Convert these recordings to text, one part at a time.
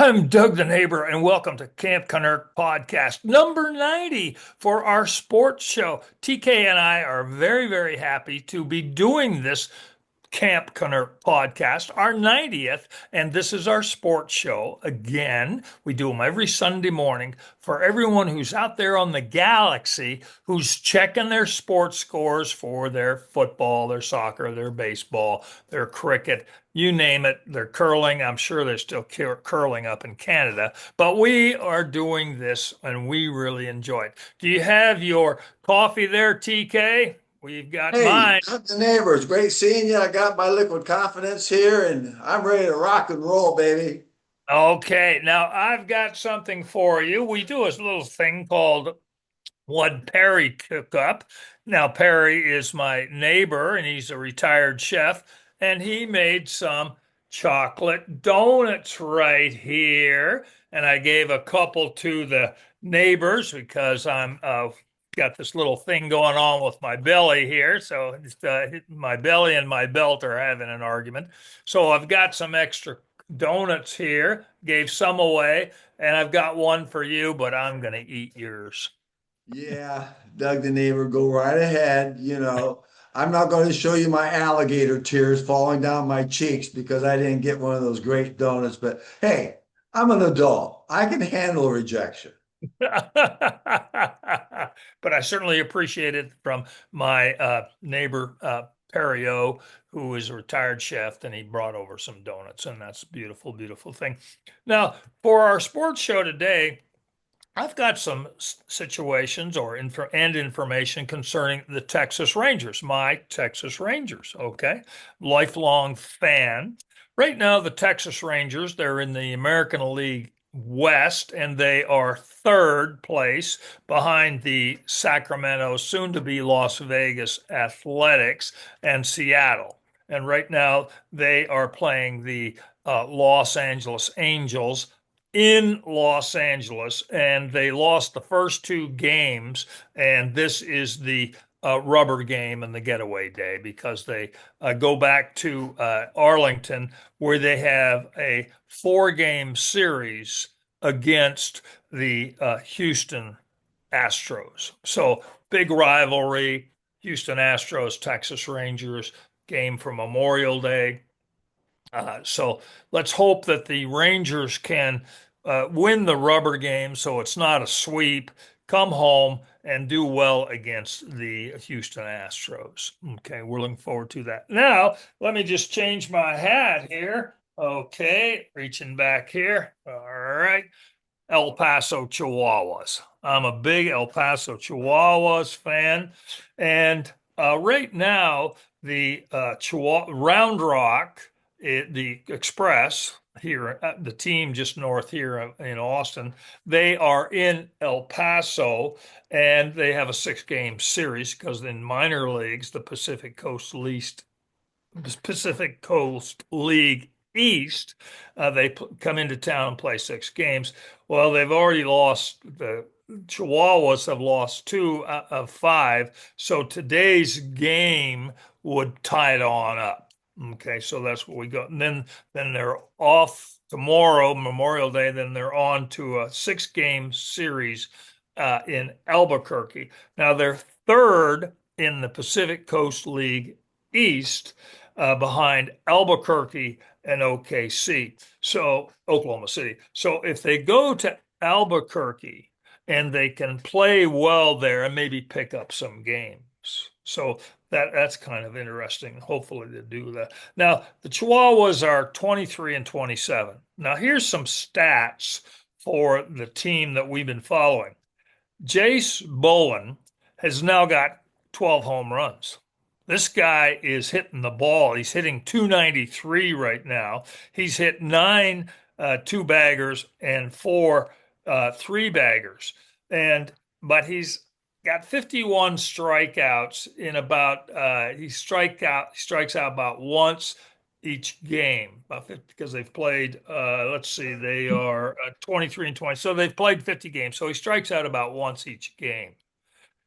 I'm Doug the neighbor, and welcome to Camp Kennerk podcast number 90 for our sports show. TK and I are very, very happy to be doing this Camp Kennerk podcast, our 90th, and this is our sports show. Again, we do them every Sunday morning for everyone who's out there on the galaxy who's checking their sports scores for their football, their soccer, their baseball, their cricket, you name it. They're curling. I'm sure they're still curling up in Canada, but we are doing this and we really enjoy it. Do you have your coffee there, TK? We've got Hey, mine. I'm the neighbor. It's great seeing you. I got my liquid confidence here and I'm ready to rock and roll, baby. Okay, now I've got something for you. We do a little thing called What Perry Cook Up. Now, Perry is my neighbor and he's a retired chef, and he made some chocolate donuts right here. And I gave a couple to the neighbors because I'm got this little thing going on with my belly here. So my belly and my belt are having an argument. So I've got some extra donuts here, gave some away, and I've got one for you, but I'm going to eat yours. Yeah, Doug the neighbor, go right ahead. I'm not going to show you my alligator tears falling down my cheeks because I didn't get one of those great donuts. But hey, I'm an adult. I can handle rejection. But I certainly appreciate it from my neighbor, Perio, who is a retired chef, and he brought over some donuts, and that's a beautiful, beautiful thing. Now, for our sports show today, I've got some situations or information concerning the Texas Rangers, my Texas Rangers. Okay, lifelong fan. Right now, the Texas Rangers, they're in the American League West, and they are third place behind the Sacramento, soon to be Las Vegas Athletics and Seattle. And right now, they are playing the Los Angeles Angels in Los Angeles, and they lost the first two games. And this is the rubber game and the getaway day because they go back to Arlington, where they have a four-game series against the Houston Astros. So big rivalry. Houston Astros, Texas Rangers game for Memorial Day. So let's hope that the Rangers can win the rubber game so it's not a sweep, come home and do well against the Houston Astros. Okay, we're looking forward to that. Now, let me just change my hat here. Okay, reaching back here. All right. El Paso Chihuahuas. I'm a big El Paso Chihuahuas fan. And right now, the Round Rock, the Express here, the team just north here in Austin, they are in El Paso, and they have a six-game series because in minor leagues, the Pacific Coast League East, they come into town and play six games. Well, they've already lost. The Chihuahuas have lost two of five. So today's game would tie it on up. Okay, so that's what we got. And then they're off tomorrow, Memorial Day. Then they're on to a six-game series in Albuquerque. Now they're third in the Pacific Coast League East, behind Albuquerque and OKC. So Oklahoma City. So if they go to Albuquerque and they can play well there and maybe pick up some games. So that's kind of interesting. Hopefully they do that. Now the Chihuahuas are 23 and 27. Now here's some stats for the team that we've been following. Jace Bowen has now got 12 home runs. This guy is hitting the ball. He's hitting 293 right now. He's hit nine two baggers and four three baggers. But he's got 51 strikeouts in about he strikes out about once each game because they've played let's see, they are 23 and 20, so they've played 50 games, so he strikes out about once each game.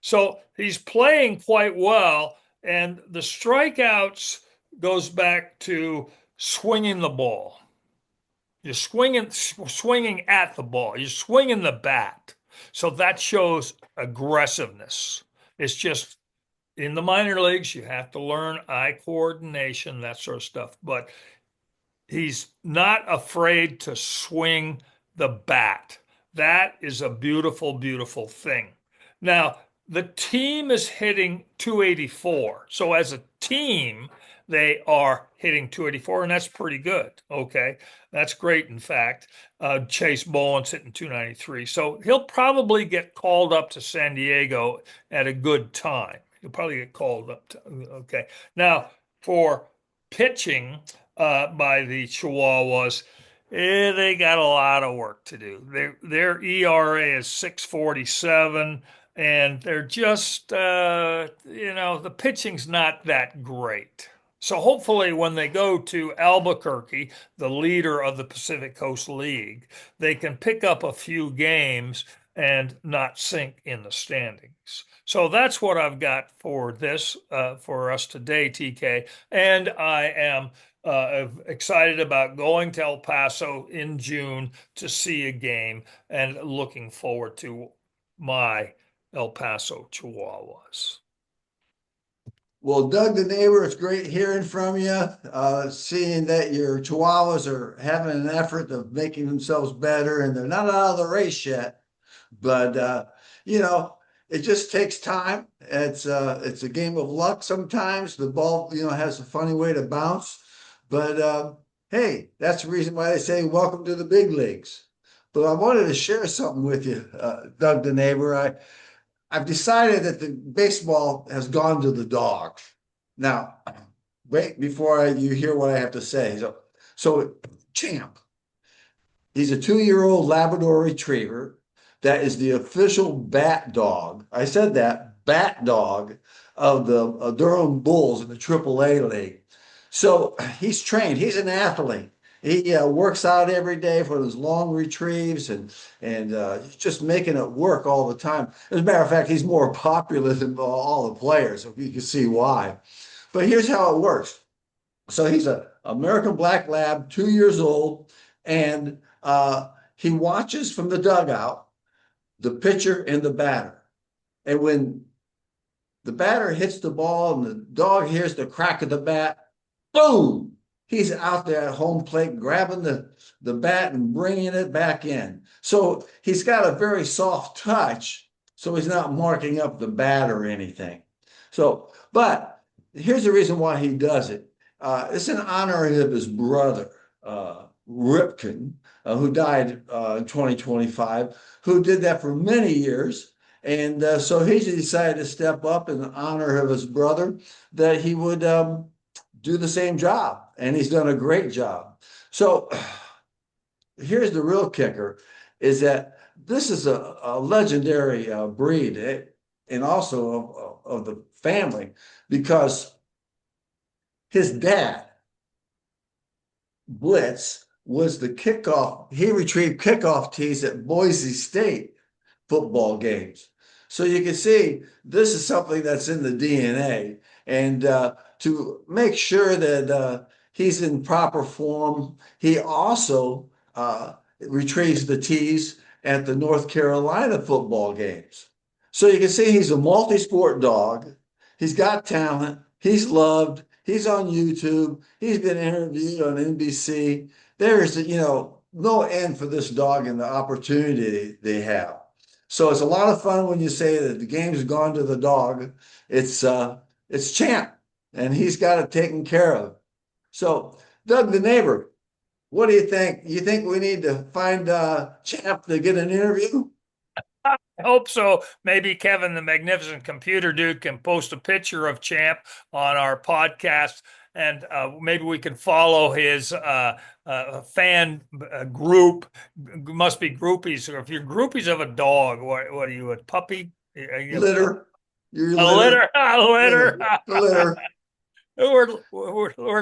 So he's playing quite well, and the strikeouts goes back to swinging the ball. You're swinging at the ball. You're swinging the bat. So that shows aggressiveness. It's just in the minor leagues, you have to learn eye coordination, that sort of stuff. But he's not afraid to swing the bat. That is a beautiful, beautiful thing. Now, the team is hitting 284. So as a team, they are hitting 284, and that's pretty good. Okay. That's great, in fact. Chase Bowen's hitting 293. So he'll probably get called up to San Diego at a good time. He'll probably get called up to, okay. Now, for pitching, by the Chihuahuas, they got a lot of work to do. Their ERA is 6.47, and they're just, the pitching's not that great. So hopefully, when they go to Albuquerque, the leader of the Pacific Coast League, they can pick up a few games and not sink in the standings. So that's what I've got for this for us today, TK. And I am excited about going to El Paso in June to see a game and looking forward to my El Paso Chihuahuas. Well, Doug the neighbor, it's great hearing from you, seeing that your Chihuahuas are having an effort of making themselves better, and they're not out of the race yet. But you know, it just takes time. It's a game of luck sometimes. The ball, has a funny way to bounce. But hey, that's the reason why they say welcome to the big leagues. But I wanted to share something with you, Doug the neighbor. I've decided that the baseball has gone to the dogs. Now, wait before you hear what I have to say. So Champ, he's a 2-year-old Labrador Retriever that is the official bat dog. I said that, bat dog of the Durham Bulls in the AAA League. So he's trained. He's an athlete. He works out every day for his long retrieves, and he's just making it work all the time. As a matter of fact, he's more popular than all the players, so you can see why. But here's how it works. So he's an American Black Lab, 2 years old, and he watches from the dugout the pitcher and the batter. And when the batter hits the ball and the dog hears the crack of the bat, boom! He's out there at home plate grabbing the bat and bringing it back in. So he's got a very soft touch, so he's not marking up the bat or anything. So, but here's the reason why he does it. It's in honor of his brother, Ripken, who died in 2025, who did that for many years. And so he decided to step up in honor of his brother, that he would do the same job. And he's done a great job. So here's the real kicker, is that this is a legendary breed, and also of the family, because his dad, Blitz, was the kickoff. He retrieved kickoff tees at Boise State football games. So you can see this is something that's in the DNA. And to make sure that he's in proper form, he also retrieves the tees at the North Carolina football games. So you can see he's a multi-sport dog. He's got talent. He's loved. He's on YouTube. He's been interviewed on NBC. There's, no end for this dog and the opportunity they have. So it's a lot of fun when you say that the game's gone to the dog. It's Champ, and he's got it taken care of. So, Doug the neighbor, what do you think? You think we need to find Champ to get an interview? I hope so. Maybe Kevin, the magnificent computer dude, can post a picture of Champ on our podcast, and maybe we can follow his fan group. Must be groupies, or if you're groupies of a dog, what are you, a puppy? Are you Litter. You're a litter. litter? A litter. Litter. We're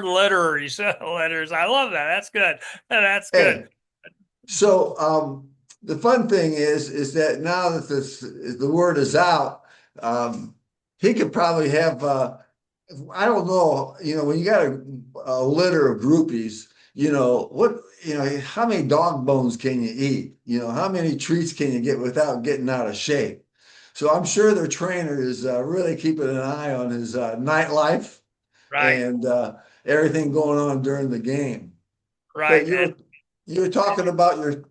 litterers. Letters. I love that. That's good. That's Hey, good. so the fun thing is that now that the word is out, he could probably have I don't know, when you got a litter of groupies, what, how many dog bones can you eat? How many treats can you get without getting out of shape? So I'm sure their trainer is really keeping an eye on his nightlife Right, and everything going on during the game. right. But you were talking about your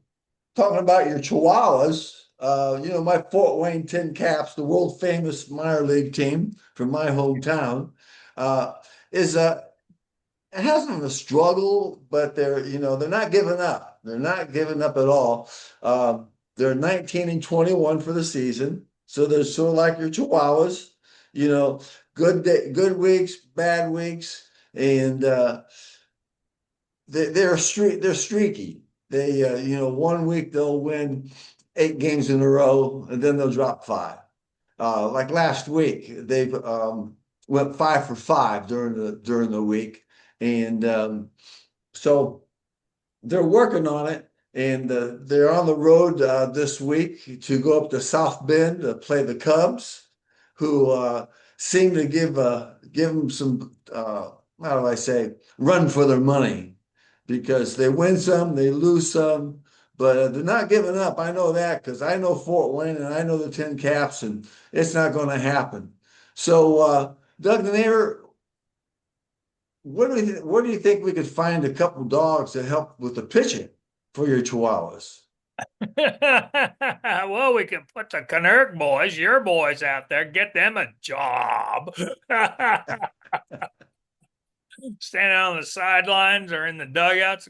Chihuahuas. My Fort Wayne Tin Caps, the world famous minor league team from my hometown, uh, is it hasn't been a struggle, but they're not giving up. They're not giving up at all. They're 19 and 21 for the season, so they're sort of like your Chihuahuas. You know, good weeks, bad weeks, and they're streaky. They one week they'll win 8 games in a row, and then they'll drop five. Like last week, they've went 5 for 5 during the week, and so they're working on it. And they're on the road this week to go up to South Bend to play the Cubs, who seem to give them some how do I say run for their money because they win some, they lose some, but they're not giving up. I know that because I know Fort Wayne and I know the Tin Caps, and it's not going to happen. So, Doug the neighbor, where do you think we could find a couple dogs to help with the pitching for your Chihuahuas? Well, we can put the Kennerk boys, your boys out there, get them a job. Standing on the sidelines or in the dugouts.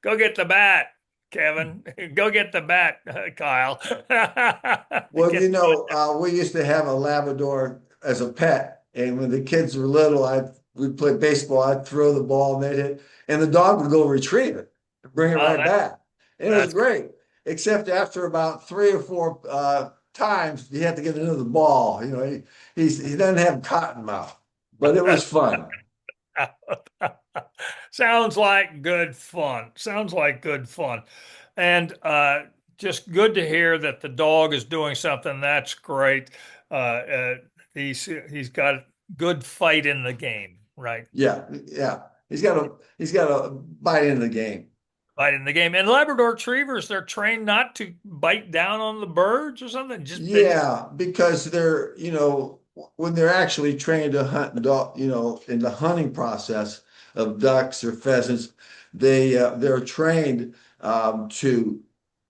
Go get the bat, Kevin. Go get the bat, Kyle. Well, Get we used to have a Labrador as a pet, and when the kids were little, we'd play baseball. I'd throw the ball, and they'd hit, and the dog would go retrieve it, bring it oh, right back. And it was that's great, except after about 3 or 4 times, you have to get another ball. He doesn't have cotton mouth, but it was fun. sounds like good fun. Sounds like good fun. And just good to hear that the dog is doing something. That's great. He's got a good fight in the game, right? Yeah, yeah. He's got a bite in the game. Fight in the game. And Labrador Retrievers, they're trained not to bite down on the birds or something. Just they just Yeah, because when they're actually trained to hunt dog, in the hunting process of ducks or pheasants, they're trained to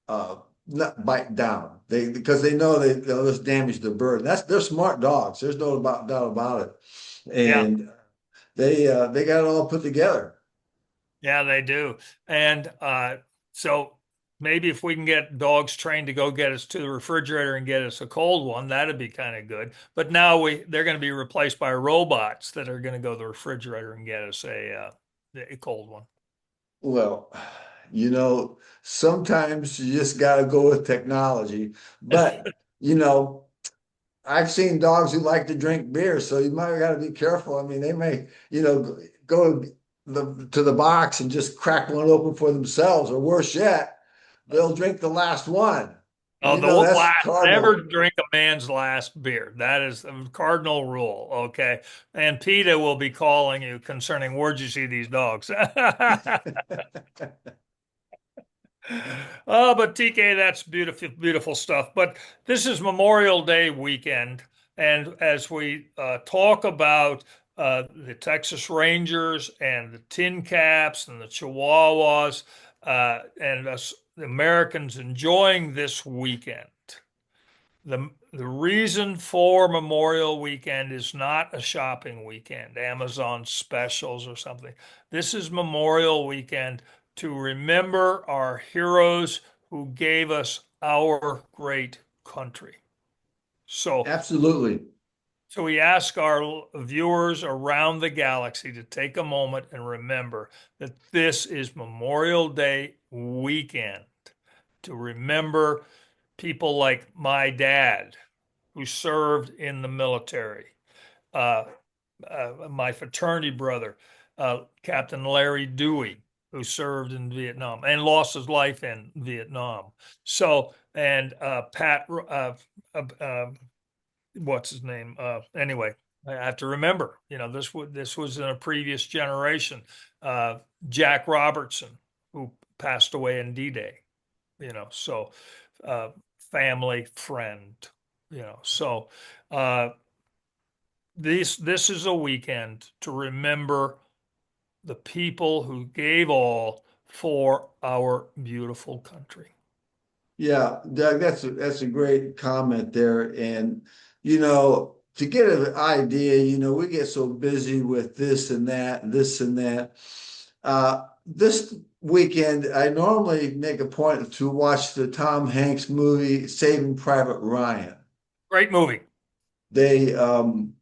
uh, not bite down. Because they know they'll just damage the bird. They're smart dogs. There's no doubt about it. yeah. And they got it all put together. Yeah, they do. And so maybe if we can get dogs trained to go get us to the refrigerator and get us a cold one, that'd be kind of good. But now they're going to be replaced by robots that are going to go to the refrigerator and get us a cold one. Well, sometimes you just got to go with technology. But, you know, I've seen dogs who like to drink beer, so you might got to be careful. I mean, they may, go to the box and just crack one open for themselves, or worse yet, they'll drink the last one. Oh, That's never cardinal. drink a man's last beer. That is a cardinal rule. Okay. And PETA will be calling you concerning where'd you see these dogs? Oh, but TK, that's beautiful, beautiful stuff. But this is Memorial Day weekend. And as we talk about the Texas Rangers and the Tin Caps and the Chihuahuas and us the Americans enjoying this weekend, the reason for Memorial Weekend is not a shopping weekend, Amazon specials or something. This is Memorial Weekend to remember our heroes who gave us our great country. So, Absolutely. so we ask our viewers around the galaxy to take a moment and remember that this is Memorial Day weekend to remember people like my dad who served in the military, uh, my fraternity brother, Captain Larry Dewey, who served in Vietnam and lost his life in Vietnam. So, and Pat, what's his name? Anyway, I have to remember, this was in a previous generation. Uh, Jack Robertson, who passed away in D-Day, so uh, family friend, so uh, this is a weekend to remember the people who gave all for our beautiful country. Yeah, Doug, that's a great comment there. And to get an idea, we get so busy with this and that, and this and that. This weekend, I normally make a point to watch the Tom Hanks movie Saving Private Ryan. Great movie. They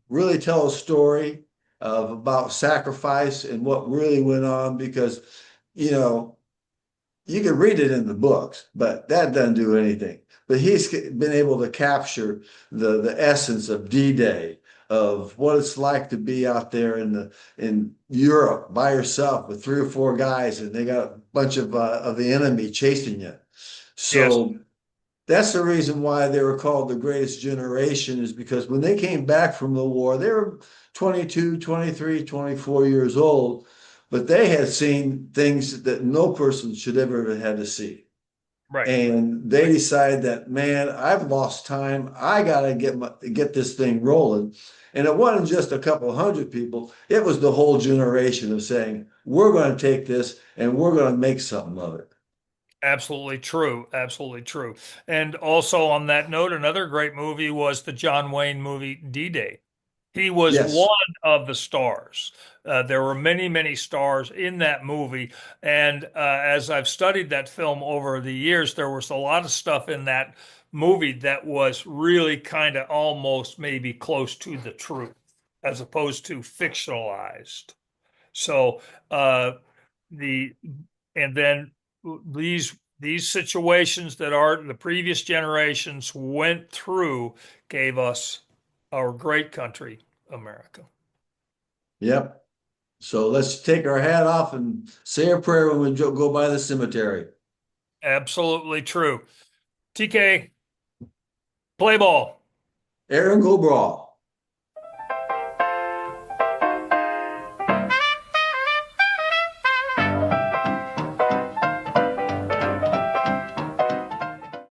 really tell a story of about sacrifice and what really went on because, you know, you can read it in the books, but that doesn't do anything. But he's been able to capture the essence of D-Day, of what it's like to be out there in Europe by yourself with three or four guys, and they got a bunch of the enemy chasing you. Yes, So that's the reason why they were called the greatest generation, is because when they came back from the war, they were 22, 23, 24 years old, but they had seen things that no person should ever have had to see. right. And they decided that, man, I've lost time. I got to get this thing rolling. And it wasn't just a couple hundred people. It was the whole generation of saying, we're going to take this and we're going to make something of it. Absolutely true. Absolutely true. And also on that note, another great movie was the John Wayne movie D-Day. He was one Yes. of the stars. There were many, many stars in that movie. And as I've studied that film over the years, there was a lot of stuff in that movie that was really kind of almost maybe close to the truth, as opposed to fictionalized. So the and then these situations that the previous generations went through gave us our great country, America. Yep. So let's take our hat off and say a prayer when we go by the cemetery. Absolutely true. TK, play ball. Aaron, go brawl.